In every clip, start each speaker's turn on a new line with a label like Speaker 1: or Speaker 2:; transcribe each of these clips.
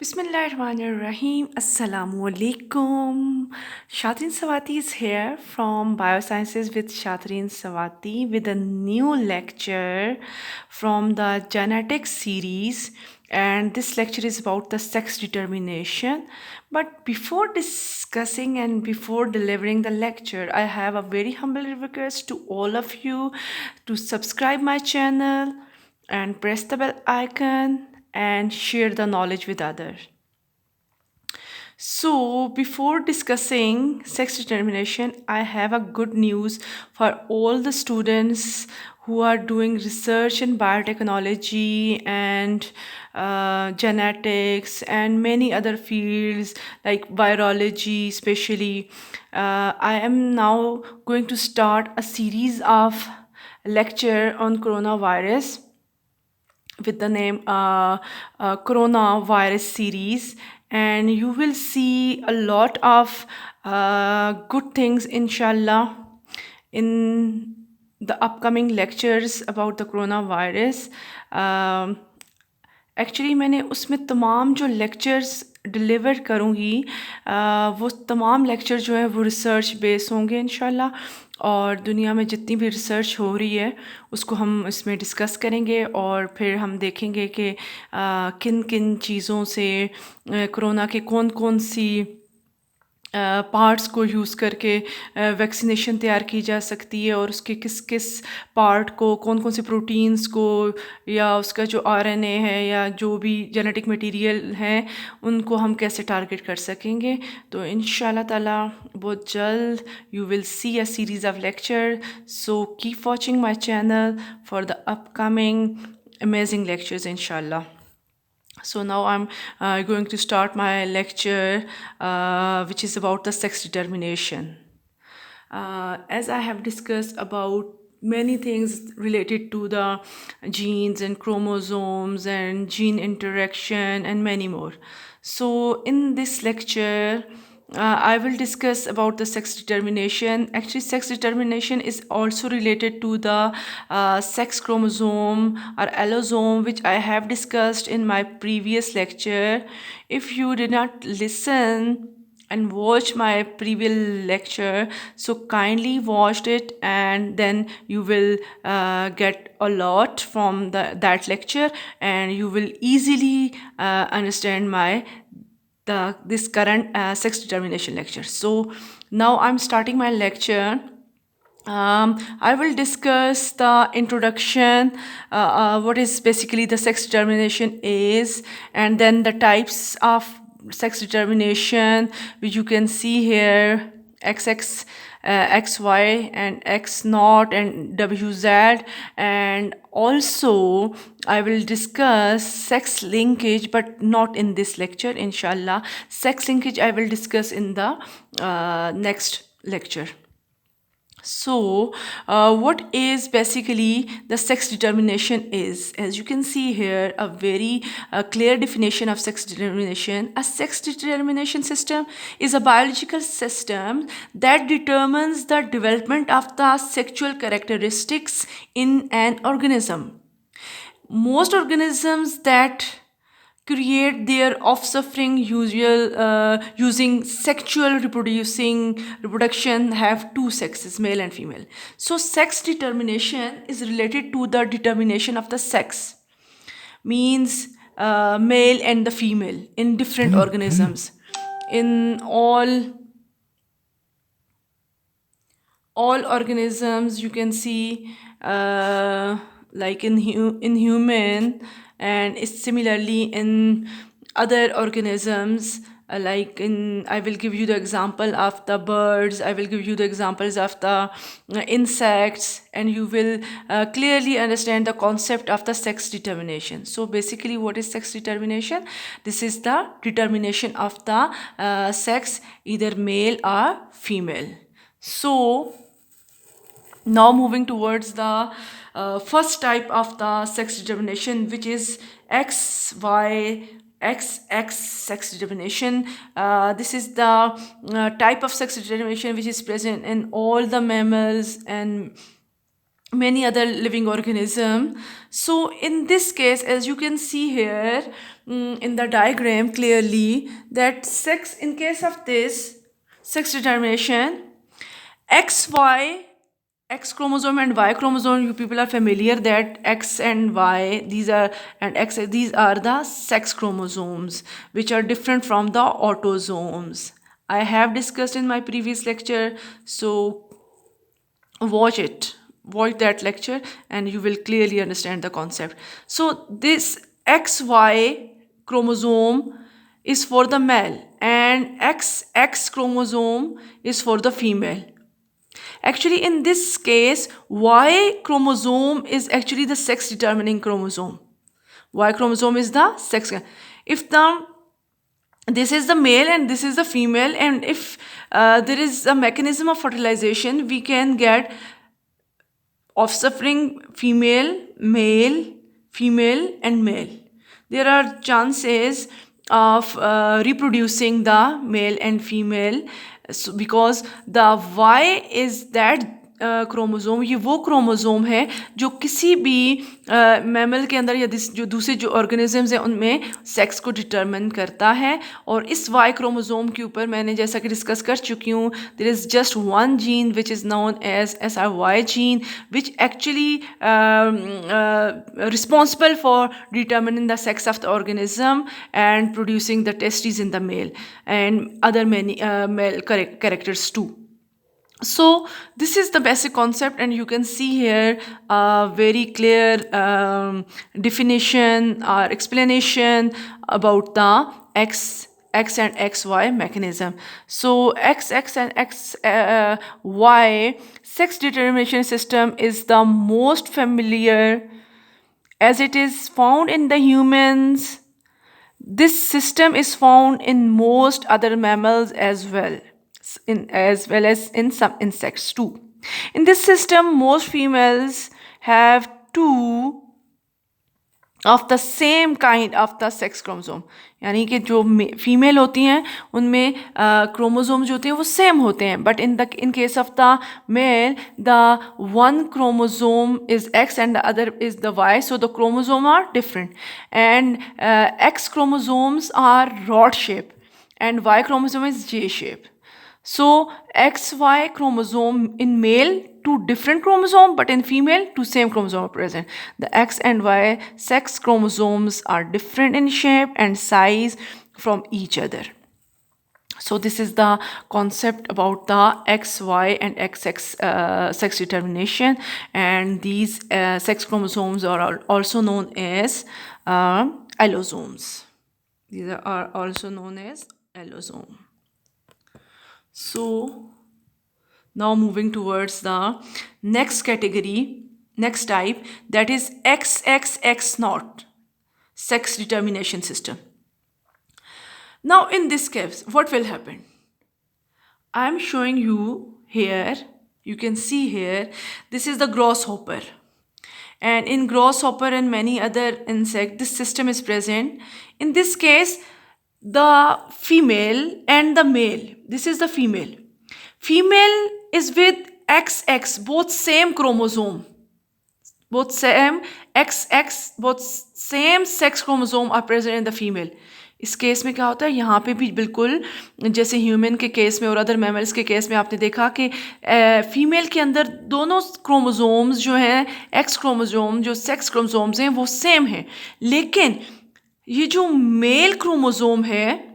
Speaker 1: Bismillahirrahmanirrahim. Assalamu alaikum. Shatrin Sawati is here from Biosciences with Shatrin Sawati with a new lecture from the genetics series. And this lecture is about the sex determination. But before discussing and before delivering the lecture, I have a very humble request to all of you to subscribe my channel and press the bell icon and share the knowledge with others. So, before discussing sex determination, I have a good news for all the students who are doing research in biotechnology and genetics and many other fields like virology, especially. I am now going to start a series of lecture on coronavirus with the name coronavirus series, and you will see a lot of good things inshallah in the upcoming lectures about the coronavirus. Actually मैंने उसमें तमाम जो lectures deliver करूँगी वो तमाम lecture जो हैं वो रिसर्च बेस होंगे इंशाल्लाह, और दुनिया में जितनी भी रिसर्च हो रही है उसको हम इसमें डिस्कस करेंगे और फिर हम देखेंगे कि किन किन चीज़ों से कोरोना के कौन कौन सी पार्ट्स को यूज़ करके वैक्सीनेशन तैयार की जा सकती है और उसके किस किस पार्ट को, कौन कौन से प्रोटीन्स को या उसका जो आरएनए है या जो भी जेनेटिक मटेरियल हैं उनको हम कैसे टारगेट कर सकेंगे। तो इंशाल्लाह ताला बहुत जल्द you will see a series of lecture, so keep watching my channel for the upcoming amazing lectures इंशाल्लाह. So now I'm going to start my lecture, which is about the sex determination. As I have discussed about many things related to the genes and chromosomes and gene interaction and many more. So in this lecture, I will discuss about the sex determination. Actually, sex determination is also related to the sex chromosome or allosome, which I have discussed in my previous lecture. If you did not listen and watch my previous lecture, so kindly watch it and then you will get a lot from that lecture and you will easily understand this current sex determination lecture. So now I'm starting my lecture. I will discuss the introduction, what is basically the sex determination is, and then the types of sex determination, which you can see here, XX, XY, and X naught, and WZ, and also I will discuss sex linkage, but not in this lecture, inshallah. Sex linkage I will discuss in the next lecture. So, what is basically the sex determination is? As you can see here, a very clear definition of sex determination. A sex determination system is a biological system that determines the development of the sexual characteristics in an organism. Most organisms that create their offspring using sexual reproduction have two sexes, male and female. So sex determination is related to the determination of the sex, means male and the female in different organisms. In all organisms you can see, like in human, and it's similarly in other organisms, like in, I will give you the example of the birds, I will give you the examples of the insects, and you will clearly understand the concept of the sex determination. So basically, what is sex determination? This is the determination of the sex, either male or female. So now moving towards the first type of the sex determination, which is XY XX sex determination. This is the type of sex determination which is present in all the mammals and many other living organism. So in this case, as you can see here, in the diagram clearly, that sex, in case of this sex determination, XY, X chromosome and Y chromosome, you people are familiar that X and Y, these are, and X, these are the sex chromosomes, which are different from the autosomes. I have discussed in my previous lecture, so watch that lecture, and you will clearly understand the concept. So this XY chromosome is for the male, and XX chromosome is for the female. Actually, in this case, Y chromosome is actually the sex determining chromosome. Y chromosome is the sex. If the this is the male and this is the female, and if there is a mechanism of fertilization, we can get offspring female, male, female, and male. There are chances of reproducing the male and female, so because the Y is that chromosome, ये वो chromosome है जो किसी भी mammal के अंदर या जो दूसरे जो ऑर्गेनिजम्स हैं उनमें सेक्स को डिटरमिन करता है. और इस वाई क्रोमोज़ोम के ऊपर मैंने जैसा कि डिस्कस कर चुकी हूँ, there is just one gene which is known as SRY gene, which actually responsible for determining the sex of the organism and producing the testes in the male and other many male characters too. So this is the basic concept, and you can see here a very clear definition or explanation about the X and XY mechanism. So X and XY sex determination system is the most familiar, as it is found in the humans. This system is found in most other mammals as well as in some insects too. In this system, most females have two of the same kind of the sex chromosome. यानी कि जो female होती हैं उनमें chromosome जो होते हैं वो सेम होते हैं, but in case of the male, the one chromosome is X and the other is the Y, so the chromosome are different, and X chromosomes are rod shape and Y chromosome is J shape. So XY chromosome in male, two different chromosomes, but in female, two same chromosomes are present. The X and Y sex chromosomes are different in shape and size from each other. So this is the concept about the XY and XX sex determination, and these sex chromosomes are also known as allosomes. These are also known as allosome. So now moving towards the next category, next type, that is XXX0 sex determination system. Now in this case, what will happen? I am showing you here, you can see here, this is the grasshopper. And in grasshopper and many other insects, this system is present. In this case, the female and the male, this is the female. Female is with XX, both same chromosome, both same XX, both same sex chromosome are present in the female. इस case में क्या होता है, यहाँ पे भी बिल्कुल जैसे ह्यूमन के केस में और अदर मैमल्स के केस में आपने देखा कि फीमेल के अंदर दोनों क्रोमोसोम्स जो हैं, एक्स क्रोमोसोम जो सेक्स क्रोमोसोम्स हैं वो सेम हैं, लेकिन ये जो मेल क्रोमोसोम है,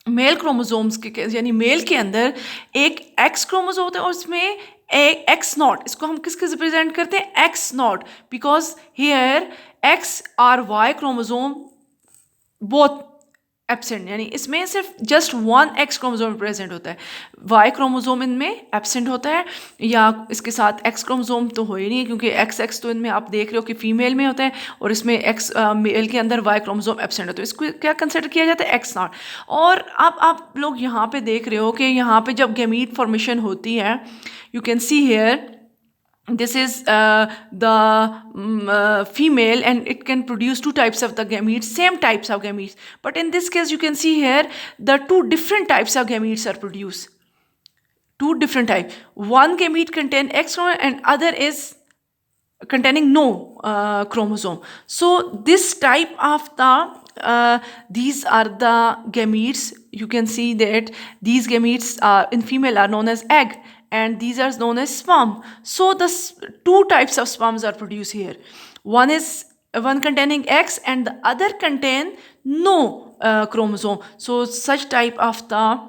Speaker 1: मेल क्रोमोसोम्स के यानी मेल के अंदर एक एक्स क्रोमोसोम होता है और उसमें एक एक्स नॉट, इसको हम किसके रिप्रेजेंट करते हैं, x not, because here x और वाई क्रोमोसोम बोथ एब्सेंट, यानी इसमें सिर्फ just one x chromosome present होता है, वाई क्रोमोसोम इनमें एब्सेंट होता है, या इसके साथ एक्स क्रोमोसोम तो हो ही नहीं क्योंकि एक्स तो इनमें आप देख रहे हो कि फीमेल में होता है और इसमें एक्स मेल के अंदर वाई क्रोमोसोम एब्सेंट होता है, इसको क्या कंसिडर किया जाता है, एक्स नॉट. और अब आप लोग यहाँ पे देख रहे हो कि यहाँ पे जब गैमीट फॉर्मेशन होती है, you can see here this is the female and it can produce two types of the gametes, same types of gametes, but in this case you can see here the two different types of gametes are produced, two different types, one gamete contain X chromosome and other is containing no chromosome. So this type of these are the gametes. You can see that these gametes are in female are known as egg, and these are known as sperm. So the two types of sperms are produced here. One is one containing X and the other contain no chromosome. So such type of the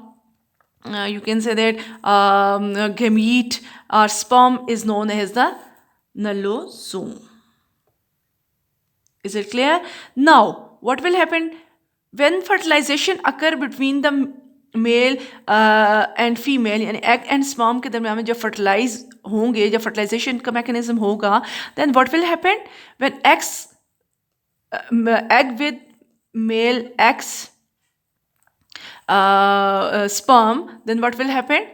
Speaker 1: you can say that gamete or sperm is known as the nullosome. Is it clear? Now, what will happen when fertilization occur between the male and female, यानी egg and sperm के दरम्यान में जब fertilize होंगे, जब fertilization का mechanism होगा, then what will happen when egg with male X sperm, then what will happen?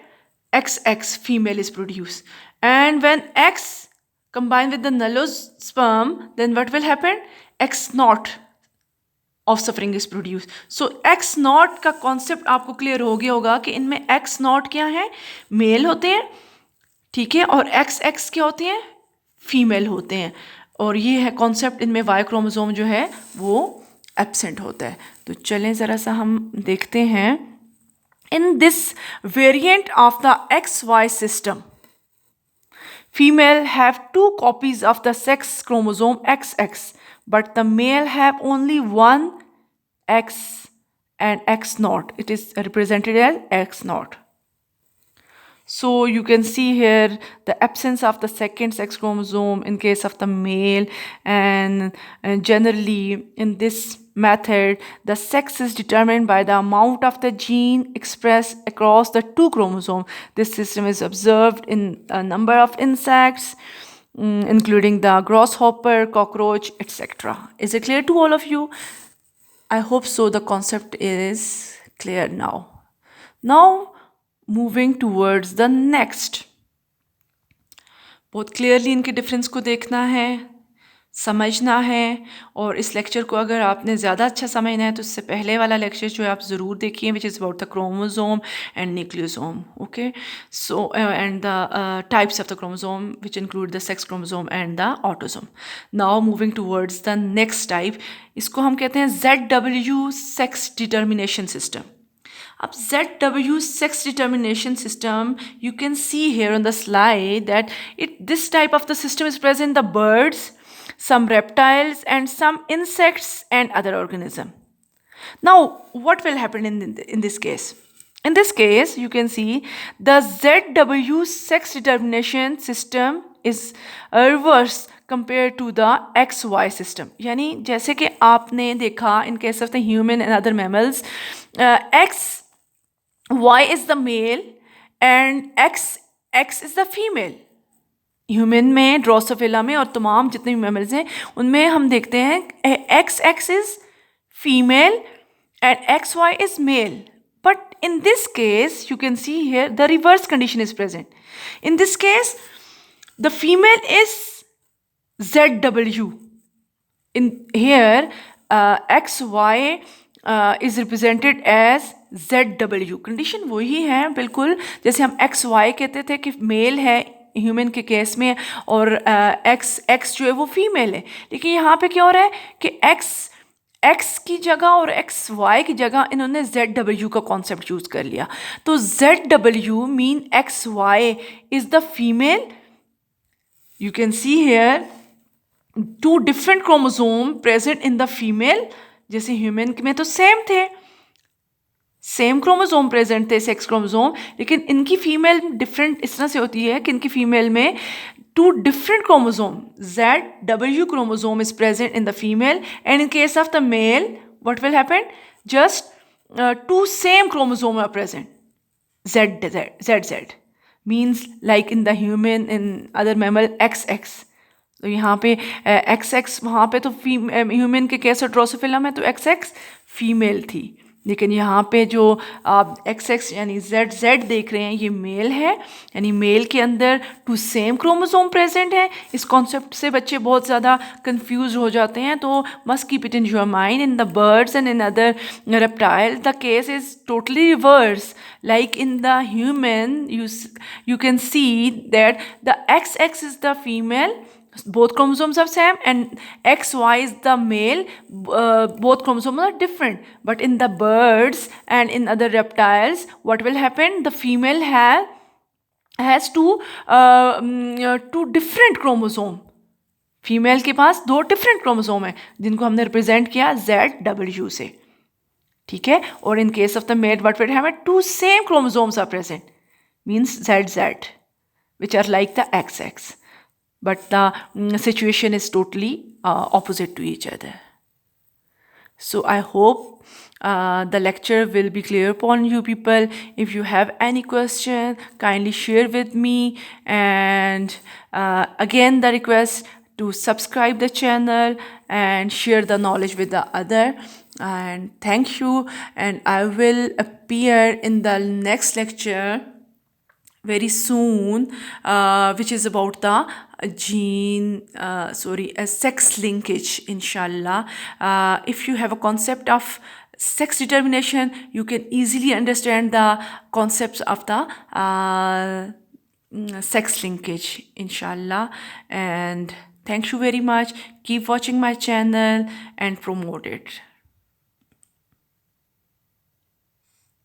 Speaker 1: XX female is produced. And when X combined with the nullose sperm, then what will happen? X naught offspring is produced. So X naught का concept आपको clear हो गया होगा कि इनमें X naught क्या है? Male होते हैं, ठीक है, और XX क्या होते हैं? Female होते हैं. और ये है concept, इनमें Y chromosome जो है वो एब्सेंट होता है. तो चलें ज़रा सा हम देखते हैं. In this variant of the XY system, female have two copies of the sex chromosome XX, but the male have only one X and X naught. It is represented as X naught. So you can see here the absence of the second sex chromosome in case of the male, and generally in this method the sex is determined by the amount of the gene expressed across the two chromosomes. This system is observed in a number of insects, including the grasshopper, cockroach, etc. Is it clear to all of you? I hope so. The concept is clear now. Now moving towards the next. बहुत clearly इनके difference को देखना है, समझना है. और इस lecture को अगर आपने ज़्यादा अच्छा समझना है तो इससे पहले वाला लेक्चर जो है आप ज़रूर देखिए, which is about the chromosome and nucleosome. Okay, so and the types of the chromosome which include the sex chromosome and the autosome. Now moving towards the next type. इसको हम कहते हैं ZW सेक्स डिटर्मिनेशन सिस्टम. अब ZW sex determination system, you can see here on the slide that this type of the system is present in the birds, some reptiles, and some insects and other organisms. Now, what will happen in this case? In this case, you can see the ZW sex determination system is reverse compared to the XY system. यानी जैसे कि आपने देखा in case of the human and other mammals, Y is the male and X is the female. Human में, Drosophila में और तमाम जितने भी मैमल्स हैं उनमें हम देखते हैं XX is female and XY is male. But in this case, you can see here the reverse condition is present. In this case, the female is ZW. In here, XY is represented as ZW. Condition वही है बिल्कुल जैसे हम XY कहते थे कि mail है human के केस में और X जो है वो फीमेल है. लेकिन यहाँ पे क्या हो रहा है कि X की जगह और XY की जगह इन्होंने ZW का कॉन्सेप्ट यूज़ कर लिया. तो ZW mean XY is the female. You can see here two different chromosome present in the female. जैसे ह्यूमन में तो सेम थे, सेम क्रोमोसोम प्रेजेंट थे, सेक्स क्रोमोसोम, लेकिन इनकी फीमेल डिफरेंट इस तरह से होती है कि इनकी फीमेल में two different chromosomes, ZW chromosome is present in the female, and in case of the male, what will happen? Just two same chromosomes are present, ZZ means like in the human, in other mammal XX. तो यहाँ पे XX वहाँ पे तो human के case और Drosophila में तो XX फीमेल थी, लेकिन यहाँ पे जो आप XX यानी ZZ देख रहे हैं ये मेल है. यानी मेल के अंदर टू सेम क्रोमोसोम प्रेजेंट है. इस कॉन्सेप्ट से बच्चे बहुत ज़्यादा कंफ्यूज हो जाते हैं, तो must keep it in your mind. In the birds and in other reptile the case is totally reverse. Like in the human, you can see that the XX is the female both chromosomes are same, and XY is the male, both chromosomes are different. But in the birds and in other reptiles, what will happen? The female has two different chromosome. Female के पास दो different chromosome है जिनको हमने represent किया ZW से, ठीक है. और in case of the male what will have, two same chromosomes are present, means ZZ, which are like the XX, but the situation is totally opposite to each other. So I hope the lecture will be clear upon you people. If you have any question, kindly share with me. And again, the request to subscribe the channel and share the knowledge with the other. And thank you. And I will appear in the next lecture very soon, which is about the sex linkage, inshallah. If you have a concept of sex determination, you can easily understand the concepts of the sex linkage, inshallah. And thank you very much. Keep watching my channel and promote it.